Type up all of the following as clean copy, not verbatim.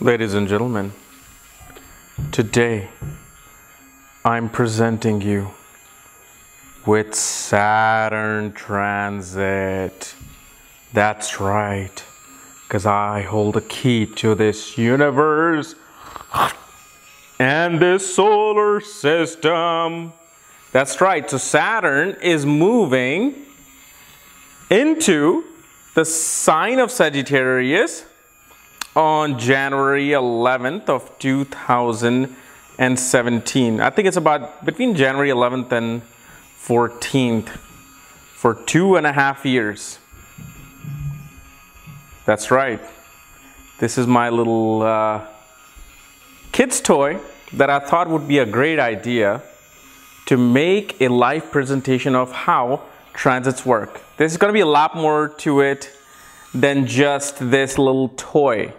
Ladies and gentlemen, today I'm presenting you with Saturn transit. That's right, because I hold the key to this universe and this solar system. That's right, so Saturn is moving into the sign of Sagittarius on January 11th of 2017. I think it's about between January 11th and 14th for 2.5 years. That's right. This is my little kid's toy that I thought would be a great idea to make a live presentation of how transits work. There's going to be a lot more to it than just this little toy.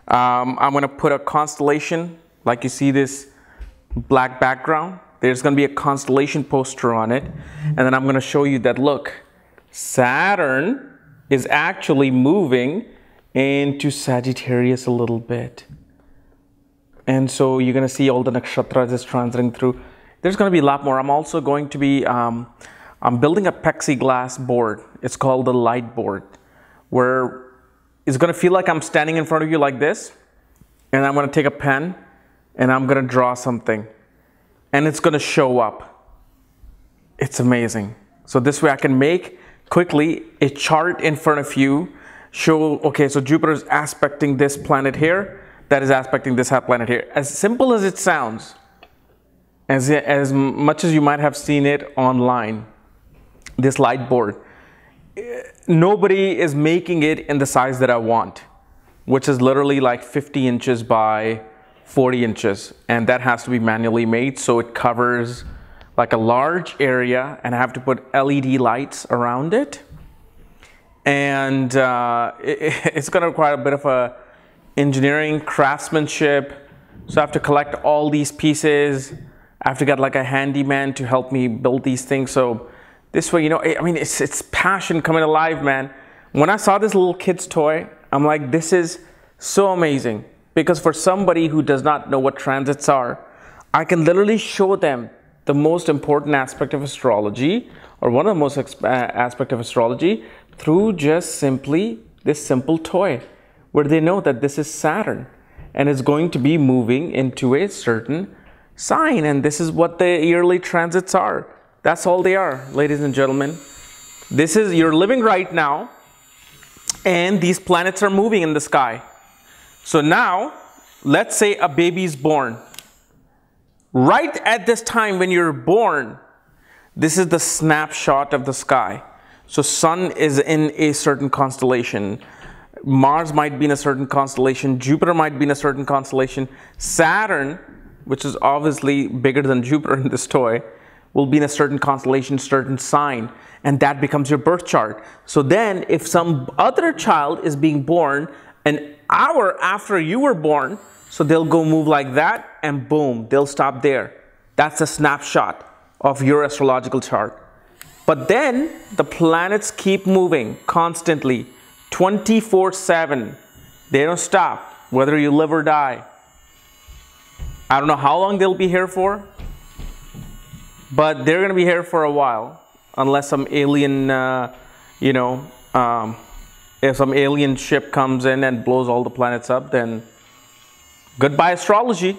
I'm going to put a constellation, like you see this black background. There's going to be a constellation poster on it. And then I'm going to show you that, look, Saturn is actually moving into Sagittarius a little bit. And so you're going to see all the nakshatras is transiting through. There's going to be a lot more. I'm also going to be, I'm building a plexiglass board. It's called the light board, where it's going to feel like I'm standing in front of you like this, and I'm going to take a pen and I'm going to draw something, and it's going to show up. It's amazing. So this way I can make quickly a chart in front of you, show, okay, so Jupiter is aspecting this planet here, that is aspecting this planet here. As simple as it sounds, as much as you might have seen it online, this light board, nobody is making it in the size that I want, which is literally like 50 inches by 40 inches. And that has to be manually made, so it covers like a large area, and I have to put LED lights around it. And it's going to require a bit of a engineering craftsmanship. So I have to collect all these pieces. I have to get like a handyman to help me build these things. So this way, you know, I mean, it's passion coming alive, man. When I saw this little kid's toy, I'm like, this is so amazing. Because for somebody who does not know what transits are, I can literally show them the most important aspect of astrology, or one of the most aspect of astrology, through just simply this simple toy, where they know that this is Saturn and it's going to be moving into a certain sign. And this is what the yearly transits are. That's all they are, ladies and gentlemen. This is, you're living right now, and these planets are moving in the sky. So now, let's say a baby is born. Right at this time when you're born, this is the snapshot of the sky. So Sun is in a certain constellation. Mars might be in a certain constellation. Jupiter might be in a certain constellation. Saturn, which is obviously bigger than Jupiter in this toy, will be in a certain constellation, certain sign, and that becomes your birth chart. So then if some other child is being born an hour after you were born, so they'll go move like that, and boom, they'll stop there. That's a snapshot of your astrological chart. But then the planets keep moving constantly, 24/7. They don't stop, whether you live or die. I don't know how long they'll be here for, but they're going to be here for a while, unless some alien, if some alien ship comes in and blows all the planets up, then goodbye astrology.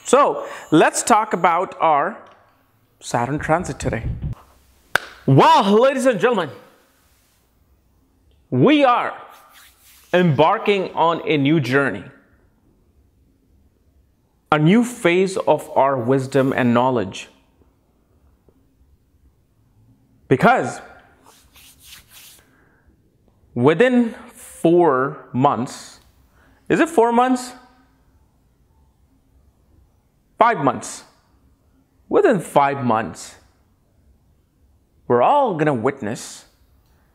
So let's talk about our Saturn transit today. Wow, ladies and gentlemen, we are embarking on a new journey, a new phase of our wisdom and knowledge. Because within 4 months, is it 4 months? 5 months. Within 5 months, we're all going to witness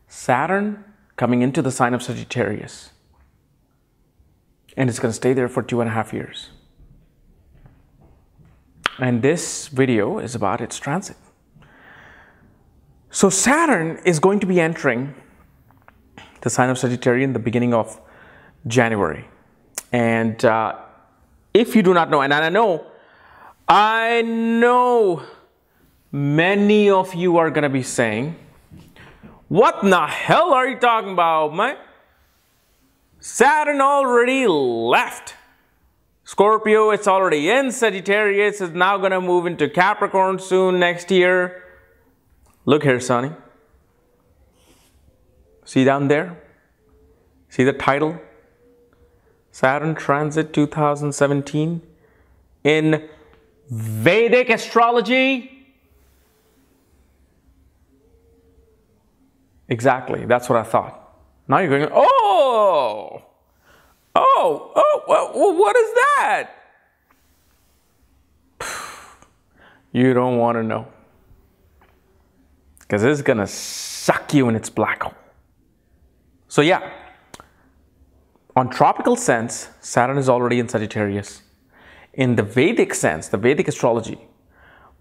Saturn coming into the sign of Sagittarius. And it's going to stay there for 2.5 years. And this video is about its transit. So Saturn is going to be entering the sign of Sagittarius in the beginning of January. And if you do not know, and I know many of you are going to be saying, what in the hell are you talking about, man? Saturn already left Scorpio. It's already in Sagittarius. It's now going to move into Capricorn soon next year. Look here, Sonny. See down there? See the title? Saturn Transit 2017 in Vedic Astrology. Exactly, that's what I thought. Now you're going, what is that? You don't want to know. Because it's going to suck you in its black hole. So yeah, on tropical sense, Saturn is already in Sagittarius. In the Vedic sense, the Vedic astrology,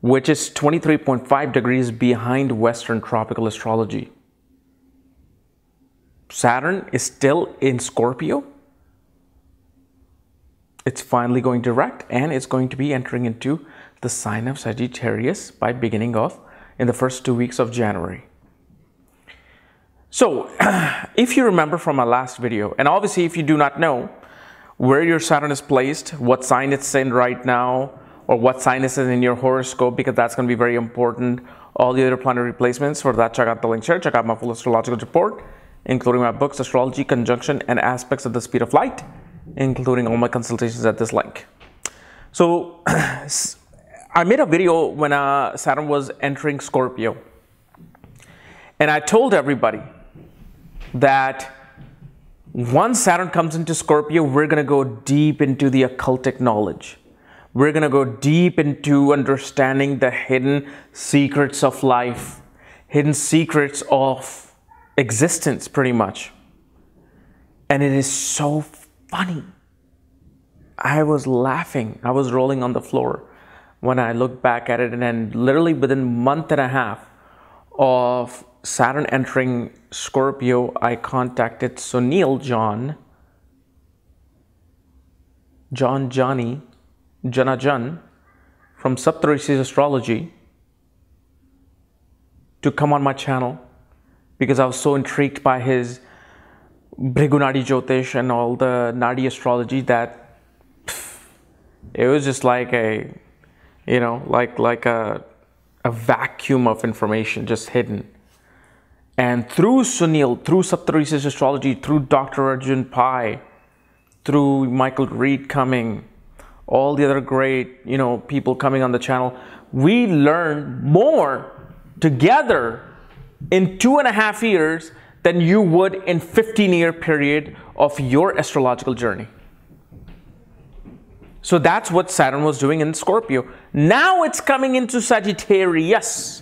which is 23.5 degrees behind Western tropical astrology, Saturn is still in Scorpio. It's finally going direct, and it's going to be entering into the sign of Sagittarius by beginning of in the first 2 weeks of January. So if you remember from my last video, and obviously if you do not know where your Saturn is placed, what sign it's in right now, or what sign it's in your horoscope, because that's going to be very important, all the other planetary placements, for that check out the link here, check out my full astrological report, including my books, Astrology, Conjunction, and Aspects of the Speed of Light, including all my consultations at this link. So I made a video when Saturn was entering Scorpio, and I told everybody that once Saturn comes into Scorpio, we're going to go deep into the occultic knowledge. We're going to go deep into understanding the hidden secrets of life, hidden secrets of existence, pretty much. And it is so funny. I was laughing. I was rolling on the floor when I looked back at it. And then literally within a month and a half of Saturn entering Scorpio, I contacted Sunil John from Saturn Astrology to come on my channel, because I was so intrigued by his Bhrigunadi Jyotish and all the Nadi astrology that it was just like a, like a vacuum of information just hidden. And through Sunil, through Saturn Astrology, through Dr. Arjun Pai, through Michael Reed coming, all the other great, people coming on the channel, we learned more together in 2.5 years than you would in 15-year period of your astrological journey. So that's what Saturn was doing in Scorpio. Now it's coming into Sagittarius.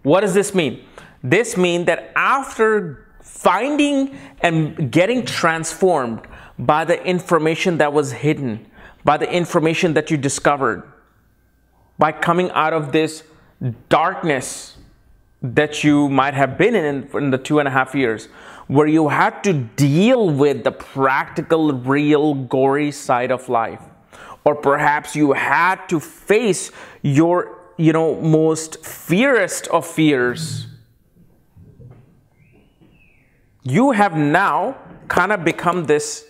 What does this mean? This means that after finding and getting transformed by the information that was hidden, by the information that you discovered, by coming out of this darkness that you might have been in the 2.5 years, where you had to deal with the practical, real, gory side of life, or perhaps you had to face your, most fiercest of fears. You have now kind of become this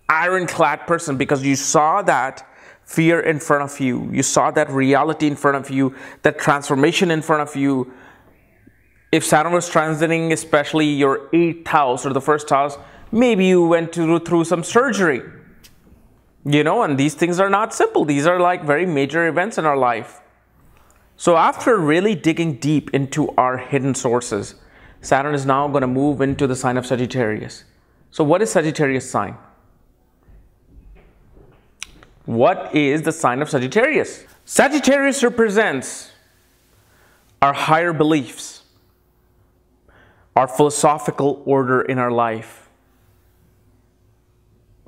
ironclad person because you saw that fear in front of you. You saw that reality in front of you, that transformation in front of you. If Saturn was transiting, especially your 8th house or the 1st house, maybe you went through some surgery. And these things are not simple. These are like very major events in our life. So after really digging deep into our hidden sources, Saturn is now going to move into the sign of Sagittarius. So what is Sagittarius sign? What is the sign of Sagittarius? Sagittarius represents our higher beliefs, our philosophical order in our life,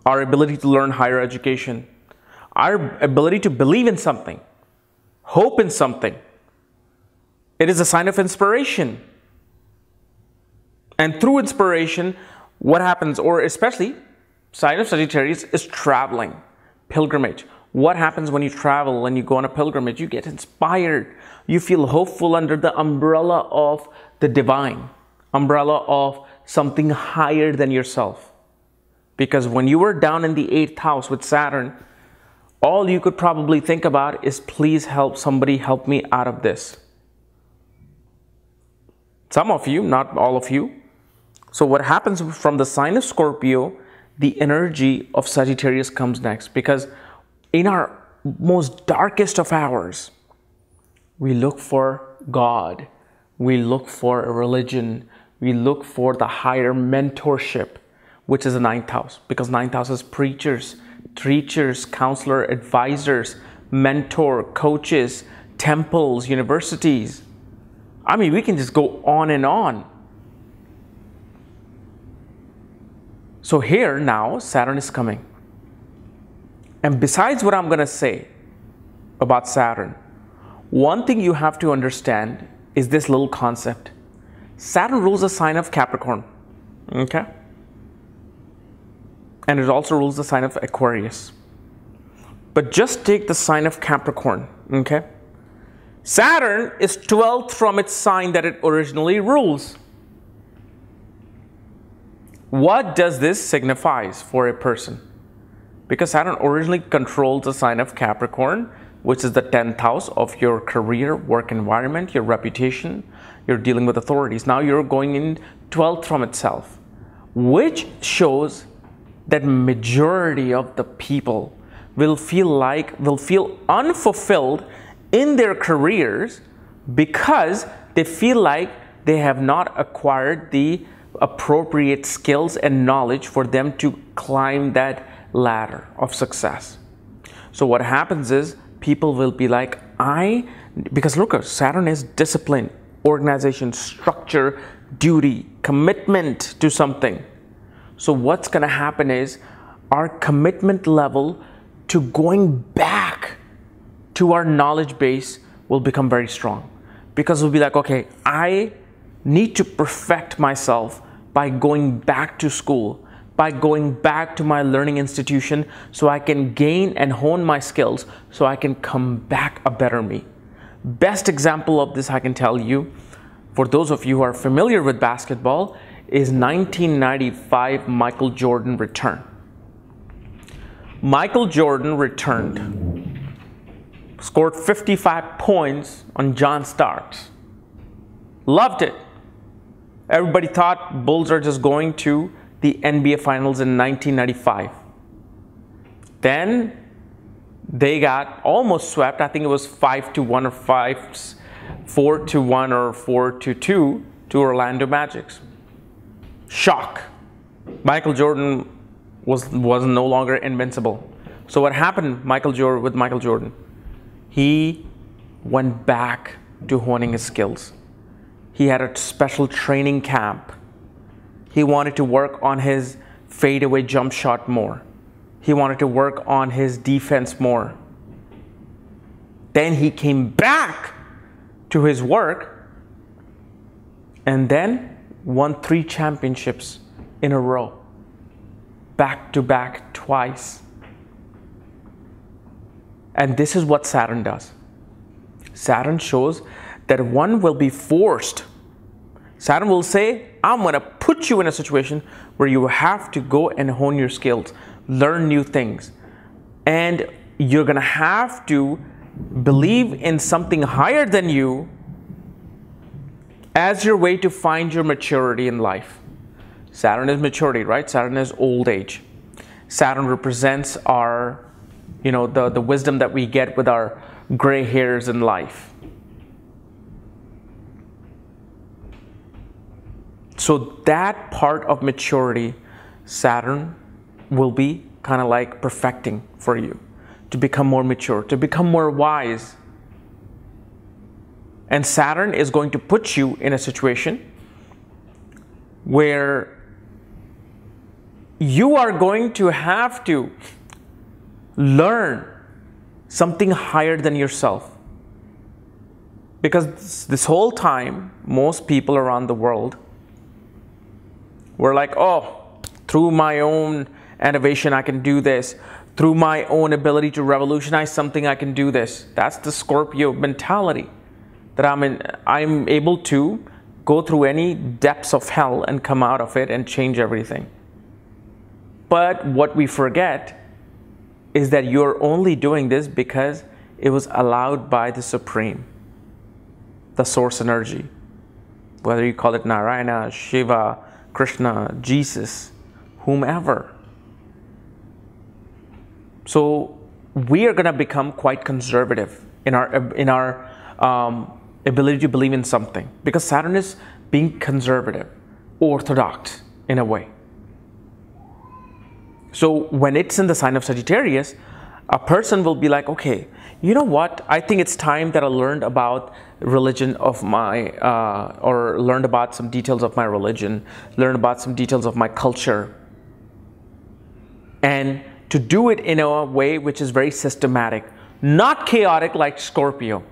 our ability to learn higher education, our ability to believe in something, hope in something. It is a sign of inspiration. And through inspiration, what happens, or especially Sign of Sagittarius is traveling, pilgrimage. What happens when you travel and you go on a pilgrimage? You get inspired. You feel hopeful under the umbrella of the divine, umbrella of something higher than yourself. Because when you were down in the 8th house with Saturn, all you could probably think about is, please help somebody, help me out of this. Some of you, not all of you. So what happens from the sign of Scorpio, the energy of Sagittarius comes next. Because in our most darkest of hours, we look for God. We look for a religion. We look for the higher mentorship, which is the 9th house. Because 9th house is preachers, teachers, counselor, advisors, mentor, coaches, temples, universities. I mean, we can just go on and on. So here now, Saturn is coming. And besides what I'm going to say about Saturn, one thing you have to understand is this little concept. Saturn rules the sign of Capricorn. Okay? And it also rules the sign of Aquarius. But just take the sign of Capricorn, okay? Saturn is 12th from its sign that it originally rules. What does this signify for a person? Because Saturn originally controls the sign of Capricorn, which is the 10th house of your career, work environment, your reputation, you're dealing with authorities. Now you're going in 12th from itself, which shows that majority of the people will feel unfulfilled in their careers because they feel like they have not acquired the appropriate skills and knowledge for them to climb that ladder of success. So what happens is people will be like, because look, Saturn is discipline, organization, structure, duty, commitment to something. So what's going to happen is our commitment level to going back to our knowledge base will become very strong. Because we'll be like, okay, I need to perfect myself by going back to school, by going back to my learning institution so I can gain and hone my skills so I can come back a better me. Best example of this I can tell you, for those of you who are familiar with basketball, is 1995 Michael Jordan return. Michael Jordan returned, scored 55 points on John Starks. Loved it. Everybody thought Bulls are just going to the NBA Finals in 1995. Then they got almost swept. I think it was 5-1 or 4-1 or 4-2 to Orlando Magic's. Shock. Michael Jordan was no longer invincible. So what happened with Michael Jordan? He went back to honing his skills. He had a special training camp. He wanted to work on his fadeaway jump shot more. He wanted to work on his defense more. Then he came back to his work and then won 3 championships in a row, back to back twice. And this is what Saturn does. Saturn shows that one will be forced. Saturn will say, I'm going to put you in a situation where you have to go and hone your skills, learn new things. And you're going to have to believe in something higher than you as your way to find your maturity in life. Saturn is maturity, right? Saturn is old age. Saturn represents our, the wisdom that we get with our gray hairs in life. So that part of maturity, Saturn will be kind of like perfecting for you to become more mature, to become more wise. And Saturn is going to put you in a situation where you are going to have to learn something higher than yourself. Because this whole time, most people around the world were like, oh, through my own innovation, I can do this. Through my own ability to revolutionize something, I can do this. That's the Scorpio mentality, that I'm able to go through any depths of hell and come out of it and change everything. But what we forget is that you're only doing this because it was allowed by the Supreme, the source energy. Whether you call it Narayana, Shiva, Krishna, Jesus, whomever. So we are going to become quite conservative in our ability to believe in something, because Saturn is being conservative, orthodox in a way. So when it's in the sign of Sagittarius, a person will be like, okay, you know what? I think it's time that I learned about religion of my, or learned about some details of my religion, learned about some details of my culture. And to do it in a way which is very systematic, not chaotic like Scorpio.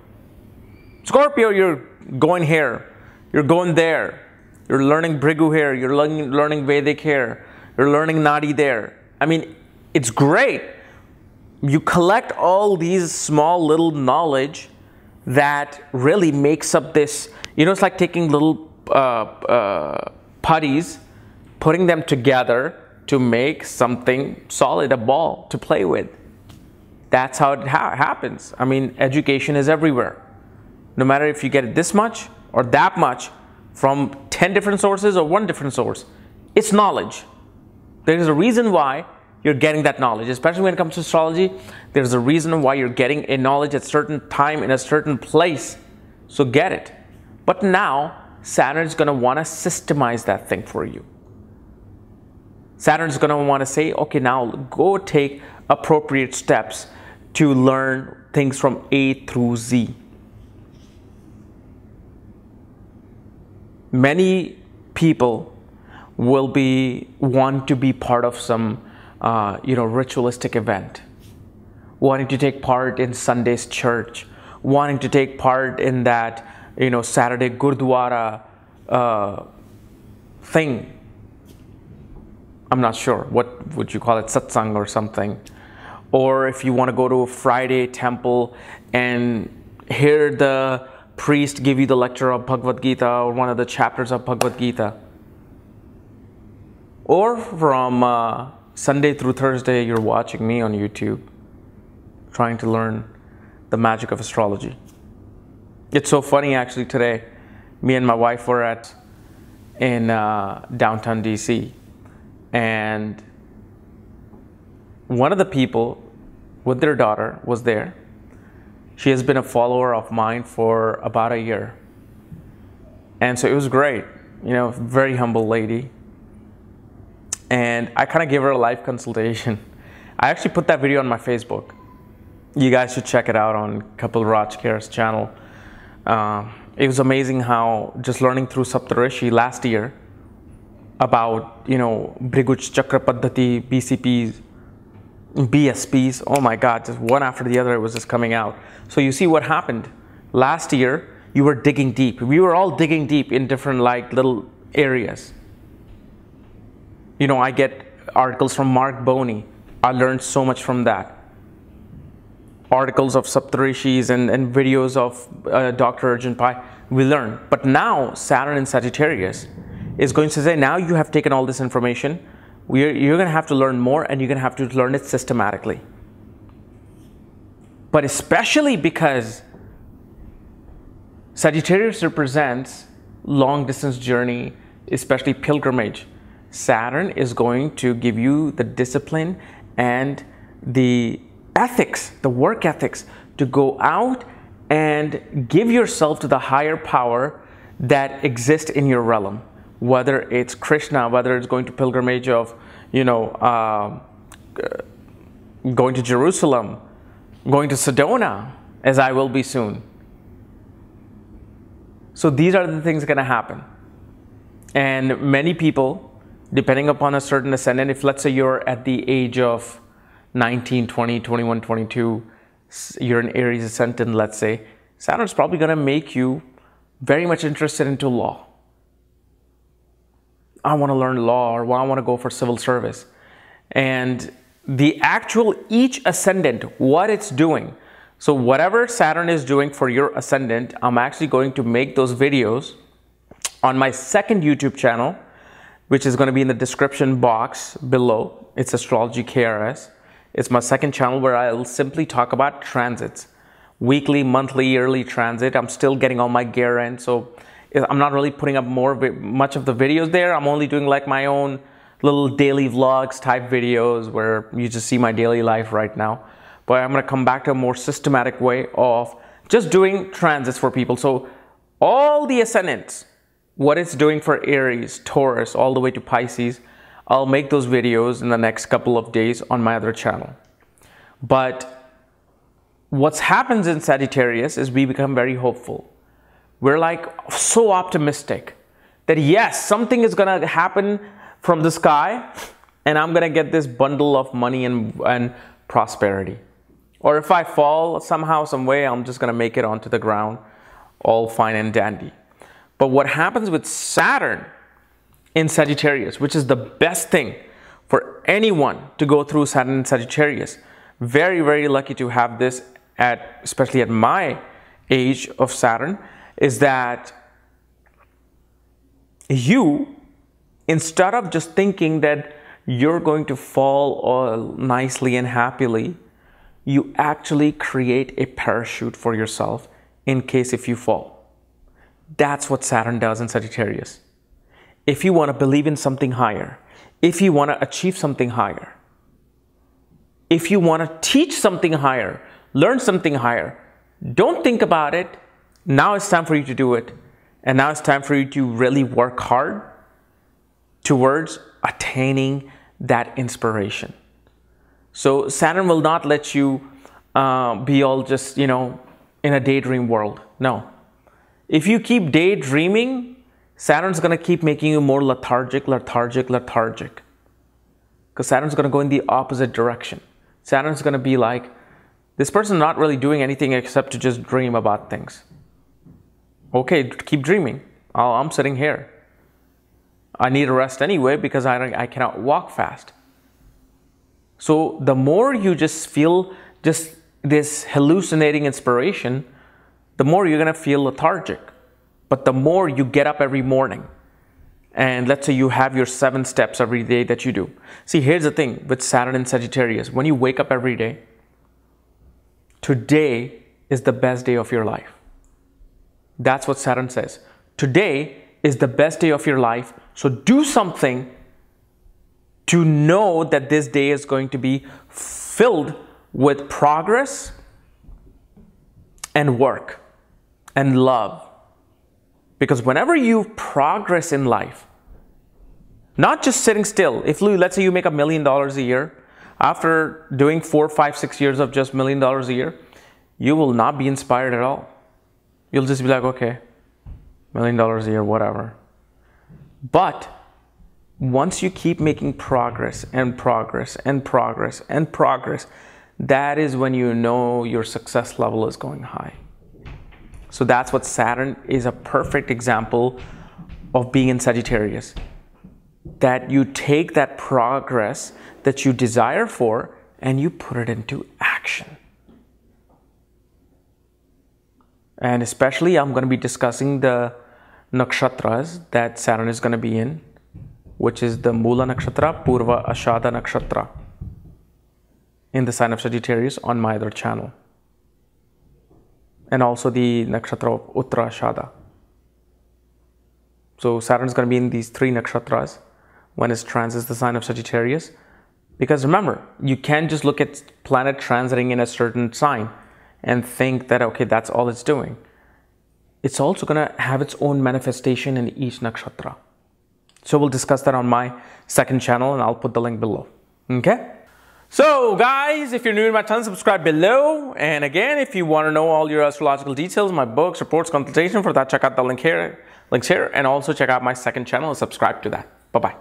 Scorpio, you're going here, you're going there, you're learning Bhrigu here, you're learning Vedic here, you're learning Nadi there. I mean, it's great. You collect all these small little knowledge that really makes up this, you know, it's like taking little putties, putting them together to make something solid, a ball to play with. That's how it happens. I mean, education is everywhere. No matter if you get it this much or that much from 10 different sources or one different source, it's knowledge. There is a reason why you're getting that knowledge, especially when it comes to astrology. There's a reason why you're getting a knowledge at a certain time in a certain place. So get it. But now Saturn is going to want to systemize that thing for you. Saturn is going to want to say, okay, now go take appropriate steps to learn things from A through Z. Many people will want to be part of some ritualistic event, wanting to take part in Sunday's church, wanting to take part in that Saturday Gurdwara thing. I'm not sure, what would you call it, satsang or something. Or if you want to go to a Friday temple and hear the priest give you the lecture of Bhagavad Gita or one of the chapters of Bhagavad Gita. Or from Sunday through Thursday, you're watching me on YouTube, trying to learn the magic of astrology. It's so funny, actually, today, me and my wife were in downtown DC, and one of the people with their daughter was there. She has been a follower of mine for about a year. And so it was great, very humble lady. And I kind of gave her a live consultation. I actually put that video on my Facebook. You guys should check it out on Kapiel Raaj KRSchannel. It was amazing how just learning through Saptarishi last year about, Bhrigu Chakra Paddhati, BCPs, BSPs, oh my God, just one after the other, it was just coming out. So you see what happened. Last year, you were digging deep. We were all digging deep in different little areas. I get articles from Mark Boney. I learned so much from that. Articles of Saptarishis and videos of Dr. Arjun Pai, we learn. But now, Saturn in Sagittarius is going to say, now you have taken all this information, you're going to have to learn more, and you're going to have to learn it systematically. But especially because Sagittarius represents long distance journey, especially pilgrimage, Saturn is going to give you the discipline and the ethics, the work ethics, to go out and give yourself to the higher power that exists in your realm. Whether it's Krishna, whether it's going to pilgrimage of, going to Jerusalem, going to Sedona, as I will be soon. So these are the things going to happen. And many people, depending upon a certain ascendant, if let's say you're at the age of 19, 20, 21, 22, you're an Aries ascendant, let's say, Saturn's probably going to make you very much interested into law. I want to learn law, or I want to go for civil service. and the actual each ascendant, what it's doing. So whatever Saturn is doing for your ascendant, I'm actually going to make those videos on my second YouTube channel, which is going to be in the description box below. It's Astrology KRS. It's my second channel where I'll simply talk about transits. Weekly, monthly, yearly transit. I'm still getting all my gear in, so I'm not really putting up much of the videos there. I'm only doing like my own little daily vlogs type videos where you just see my daily life right now. But I'm going to come back to a more systematic way of just doing transits for people. So all the ascendants, what it's doing for Aries, Taurus, all the way to Pisces, I'll make those videos in the next couple of days on my other channel. But what happens in Sagittarius is we become very hopeful. We're like so optimistic that yes, something is going to happen from the sky and I'm going to get this bundle of money and prosperity. Or if I fall somehow, some way, I'm just going to make it onto the ground, all fine and dandy. But what happens with Saturn in Sagittarius, which is the best thing for anyone to go through Saturn in Sagittarius, very, very lucky to have this especially at my age of Saturn, is that you, instead of just thinking that you're going to fall all nicely and happily, you actually create a parachute for yourself in case if you fall. That's what Saturn does in Sagittarius. If you want to believe in something higher, if you want to achieve something higher, if you want to teach something higher, learn something higher, don't think about it. Now it's time for you to do it. And now it's time for you to really work hard towards attaining that inspiration. So Saturn will not let you be all just, in a daydream world. No. If you keep daydreaming, Saturn's going to keep making you more lethargic. Because Saturn's going to go in the opposite direction. Saturn's going to be like, this person's not really doing anything except to just dream about things. Okay, keep dreaming. I'm sitting here. I need a rest anyway because I cannot walk fast. So the more you just feel just this hallucinating inspiration, the more you're going to feel lethargic. But the more you get up every morning, and let's say you have your 7 steps every day that you do. See, here's the thing with Saturn and Sagittarius. When you wake up every day, today is the best day of your life. That's what Saturn says. Today is the best day of your life. So do something to know that this day is going to be filled with progress and work and love. Because whenever you progress in life, not just sitting still, let's say you make $1 million a year, after doing 4, 5, 6 years of just $1 million a year, you will not be inspired at all. You'll just be like, okay, $1 million a year, whatever. But once you keep making progress and progress and progress and progress, that is when you know your success level is going high. So that's what Saturn is a perfect example of being in Sagittarius. That you take that progress that you desire for and you put it into action. And especially I'm going to be discussing the nakshatras that Saturn is going to be in, which is the Mula Nakshatra, Purva Ashada Nakshatra, in the sign of Sagittarius on my other channel. And also the Nakshatra of Uttara Ashada. So Saturn is going to be in these 3 nakshatras when it transits the sign of Sagittarius. Because remember, you can't just look at planet transiting in a certain sign and think that, okay, that's all it's doing. It's also going to have its own manifestation in each nakshatra. So we'll discuss that on my second channel and I'll put the link below. Okay? So guys, if you're new to my channel, subscribe below. And again, if you want to know all your astrological details, my books, reports, consultation, for that, check out the links here. And also check out my second channel and subscribe to that. Bye-bye.